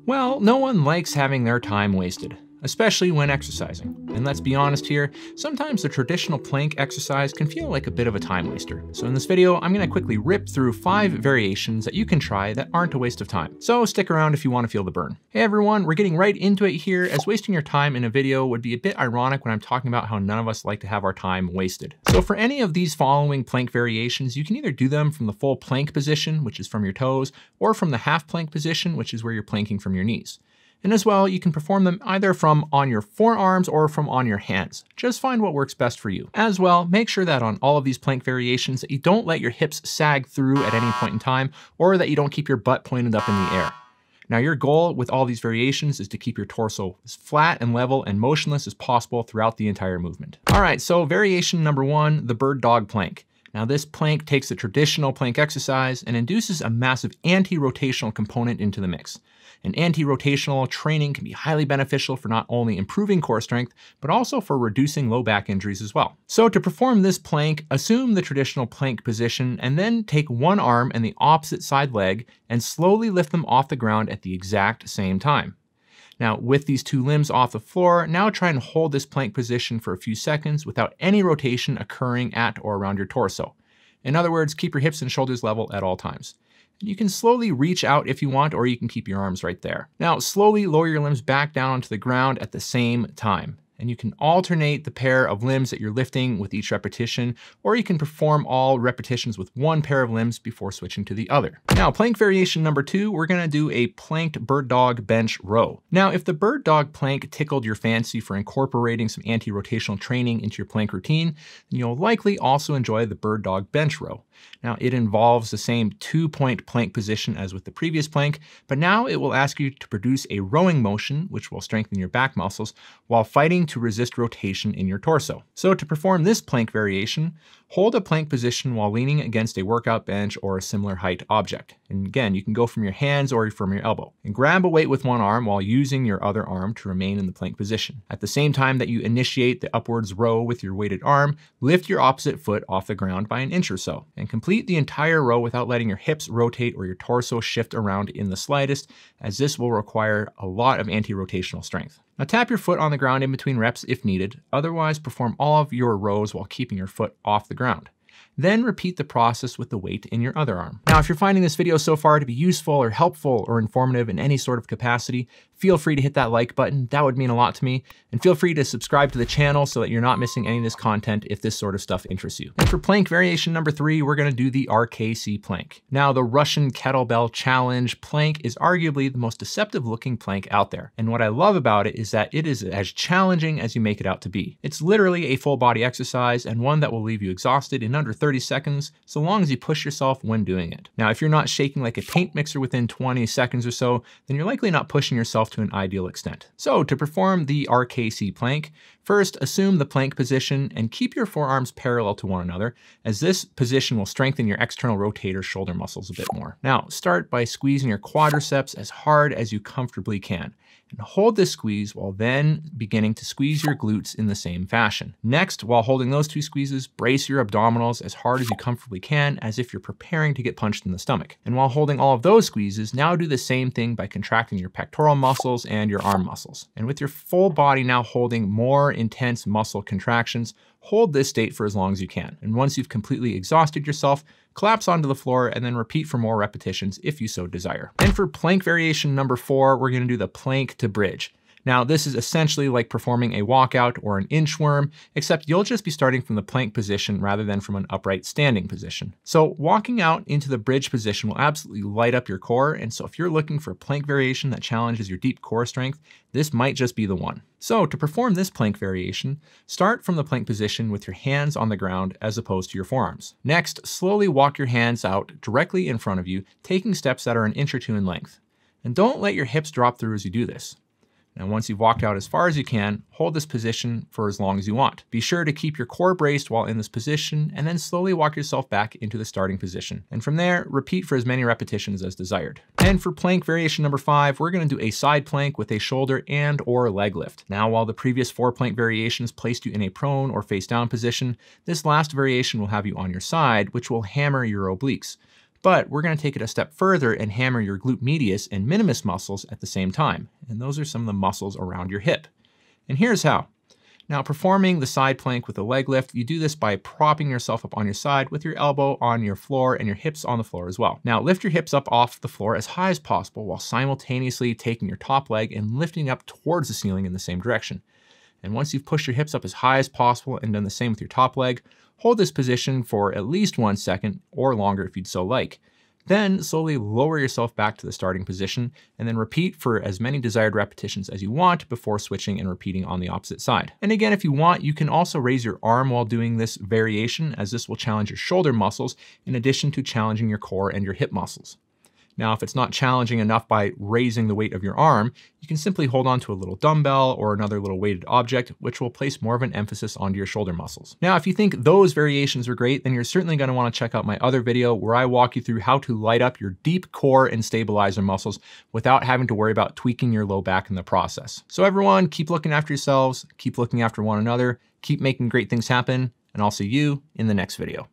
Well, no one likes having their time wasted, especially when exercising. And let's be honest here, sometimes the traditional plank exercise can feel like a bit of a time waster. So in this video, I'm gonna quickly rip through 5 variations that you can try that aren't a waste of time. So stick around if you wanna feel the burn. Hey everyone, we're getting right into it here, as wasting your time in a video would be a bit ironic when I'm talking about how none of us like to have our time wasted. So for any of these following plank variations, you can either do them from the full plank position, which is from your toes, or from the half plank position, which is where you're planking from your knees. And as well, you can perform them either from on your forearms or from on your hands. Just find what works best for you. As well, make sure that on all of these plank variations that you don't let your hips sag through at any point in time, or that you don't keep your butt pointed up in the air. Now your goal with all these variations is to keep your torso as flat and level and motionless as possible throughout the entire movement. All right, so variation number 1, the bird dog plank. Now this plank takes the traditional plank exercise and induces a massive anti-rotational component into the mix. And anti-rotational training can be highly beneficial for not only improving core strength, but also for reducing low back injuries as well. So to perform this plank, assume the traditional plank position and then take one arm and the opposite side leg and slowly lift them off the ground at the exact same time. Now with these two limbs off the floor, now try and hold this plank position for a few seconds without any rotation occurring at or around your torso. In other words, keep your hips and shoulders level at all times. You can slowly reach out if you want, or you can keep your arms right there. Now, slowly lower your limbs back down onto the ground at the same time. And you can alternate the pair of limbs that you're lifting with each repetition, or you can perform all repetitions with one pair of limbs before switching to the other. Now, plank variation number 2, we're gonna do a planked bird dog bench row. Now, if the bird dog plank tickled your fancy for incorporating some anti-rotational training into your plank routine, then you'll likely also enjoy the bird dog bench row. Now, it involves the same 2-point plank position as with the previous plank, but now it will ask you to produce a rowing motion, which will strengthen your back muscles, while fighting to resist rotation in your torso. So to perform this plank variation, hold a plank position while leaning against a workout bench or a similar height object. And again, you can go from your hands or from your elbow. And grab a weight with one arm while using your other arm to remain in the plank position. At the same time that you initiate the upwards row with your weighted arm, lift your opposite foot off the ground by an inch or so. And complete the entire row without letting your hips rotate or your torso shift around in the slightest, as this will require a lot of anti-rotational strength. Now tap your foot on the ground in between reps if needed, otherwise perform all of your rows while keeping your foot off the ground. Then repeat the process with the weight in your other arm. Now, if you're finding this video so far to be useful or helpful or informative in any sort of capacity, feel free to hit that like button. That would mean a lot to me. And feel free to subscribe to the channel so that you're not missing any of this content if this sort of stuff interests you. And for plank variation number 3, we're gonna do the RKC plank. Now, the Russian kettlebell challenge plank is arguably the most deceptive looking plank out there. And what I love about it is that it is as challenging as you make it out to be. It's literally a full body exercise and one that will leave you exhausted in under 30 seconds, so long as you push yourself when doing it. Now, if you're not shaking like a paint mixer within 20 seconds or so, then you're likely not pushing yourself to an ideal extent. So to perform the RKC plank, first assume the plank position and keep your forearms parallel to one another, as this position will strengthen your external rotator shoulder muscles a bit more. Now, start by squeezing your quadriceps as hard as you comfortably can. And hold this squeeze while then beginning to squeeze your glutes in the same fashion. Next, while holding those two squeezes, brace your abdominals as hard as you comfortably can, as if you're preparing to get punched in the stomach. And while holding all of those squeezes, now do the same thing by contracting your pectoral muscles and your arm muscles. And with your full body now holding more intense muscle contractions, hold this state for as long as you can. And once you've completely exhausted yourself, collapse onto the floor and then repeat for more repetitions if you so desire. And for plank variation number 4, we're gonna do the plank to bridge. Now, this is essentially like performing a walkout or an inchworm, except you'll just be starting from the plank position rather than from an upright standing position. So walking out into the bridge position will absolutely light up your core. And so if you're looking for a plank variation that challenges your deep core strength, this might just be the one. So to perform this plank variation, start from the plank position with your hands on the ground as opposed to your forearms. Next, slowly walk your hands out directly in front of you, taking steps that are an inch or two in length. And don't let your hips drop through as you do this. Now, once you've walked out as far as you can, hold this position for as long as you want. Be sure to keep your core braced while in this position, and then slowly walk yourself back into the starting position. And from there, repeat for as many repetitions as desired. And for plank variation number 5, we're gonna do a side plank with a shoulder and or leg lift. Now, while the previous 4 plank variations placed you in a prone or face down position, this last variation will have you on your side, which will hammer your obliques. But we're gonna take it a step further and hammer your glute medius and minimus muscles at the same time. And those are some of the muscles around your hip. And here's how. Now, performing the side plank with a leg lift, you do this by propping yourself up on your side with your elbow on your floor and your hips on the floor as well. Now, lift your hips up off the floor as high as possible while simultaneously taking your top leg and lifting up towards the ceiling in the same direction. And once you've pushed your hips up as high as possible and done the same with your top leg, hold this position for at least 1 second or longer if you'd so like. Then slowly lower yourself back to the starting position and then repeat for as many desired repetitions as you want before switching and repeating on the opposite side. And again, if you want, you can also raise your arm while doing this variation, as this will challenge your shoulder muscles in addition to challenging your core and your hip muscles. Now, if it's not challenging enough by raising the weight of your arm, you can simply hold on to a little dumbbell or another little weighted object, which will place more of an emphasis onto your shoulder muscles. Now, if you think those variations are great, then you're certainly going to want to check out my other video where I walk you through how to light up your deep core and stabilizer muscles without having to worry about tweaking your low back in the process. So everyone, keep looking after yourselves, keep looking after one another, keep making great things happen, and I'll see you in the next video.